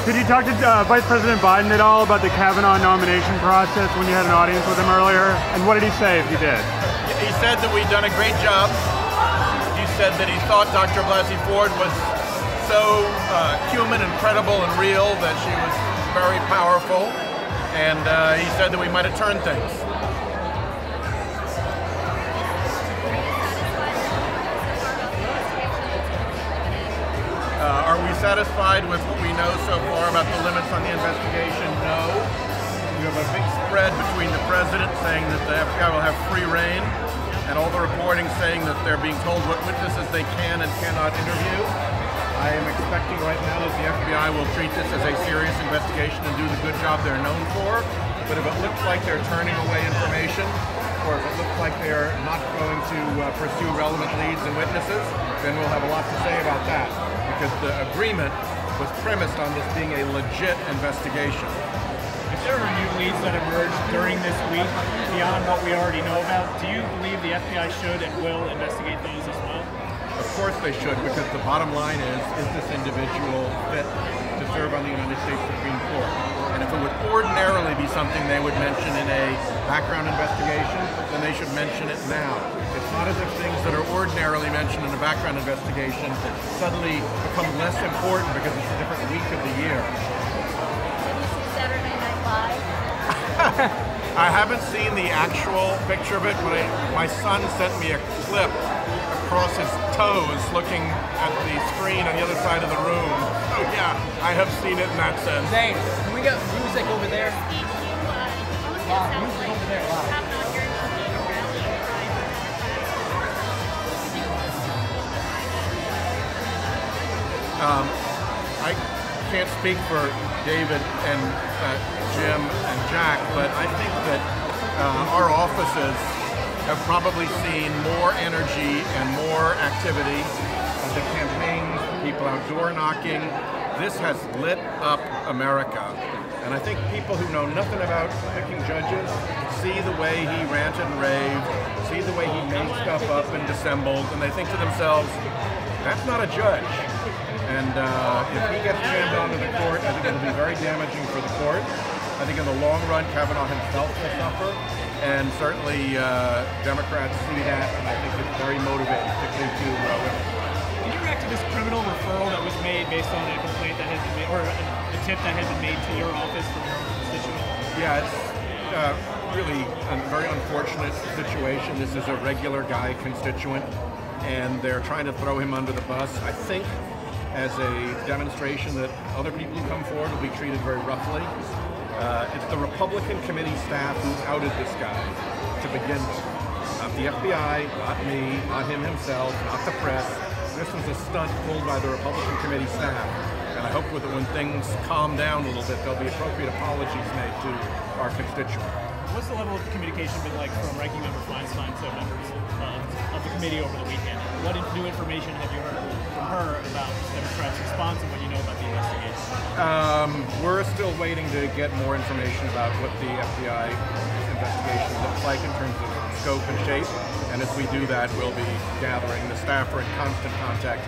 Did you talk to Vice President Biden at all about the Kavanaugh nomination process when you had an audience with him earlier? And what did he say if you did? He said that we'd done a great job. He said that he thought Dr. Blasey Ford was so human and credible and real that she was very powerful. And he said that we might have turned things. Are we satisfied with what we know so far about the limits on the investigation? No. We have a big spread between the president saying that the FBI will have free reign and all the reporting saying that they're being told what witnesses they can and cannot interview. I am expecting right now that the FBI will treat this as a serious investigation and do the good job they're known for. But if it looks like they're turning away information, or if it looks like they're not going to pursue relevant leads and witnesses, then we'll have a lot to say about that. Because the agreement was premised on this being a legit investigation. If there are new leads that emerge during this week, beyond what we already know about, do you believe the FBI should and will investigate those as well? Of course they should, because the bottom line is this individual fit to serve on the United States Supreme Court? And if it would ordinarily be something they would mention in a background investigation, then they should mention it now. It's not as if things that are ordinarily mentioned in a background investigation suddenly become less important because it's a different week of the year. Saturday Night Live? I haven't seen the actual picture of it, but my son sent me a clip across his toes looking at the screen on the other side of the room. So yeah, I have seen it in that sense. Zane, can we get music over there? Music over there. I can't speak for David and Jim and Jack, but I think that our offices have probably seen more energy and more activity. The campaigns, people outdoor knocking. This has lit up America. And I think people who know nothing about picking judges see the way he ranted and raved, see the way he made stuff up and dissembled, and they think to themselves, that's not a judge. And if he gets jammed onto the court, I think it'll be very damaging for the court. I think in the long run, Kavanaugh himself will suffer. And certainly Democrats see that, and I think it's very motivating, particularly to women. Can you react to this criminal referral that was made based on a complaint that had been made, or a tip that had been made to your office from your constituent? Yeah, it's really a very unfortunate situation. This is a regular guy constituent, and they're trying to throw him under the bus. I think as a demonstration that other people who come forward will be treated very roughly. It's the Republican committee staff who outed this guy to begin with. Not the FBI, not me, not him himself, not the press. This was a stunt pulled by the Republican committee staff. And I hope that when things calm down a little bit, there'll be appropriate apologies made to our constituent. What's the level of communication been like from Ranking Member Feinstein to members of the committee over the weekend? What new information have you heard from her about Democrats' response and what you know about the investigation? We're still waiting to get more information about what the FBI investigation looks like in terms of scope and shape. And as we do that, we'll be gathering. The staff are in constant contact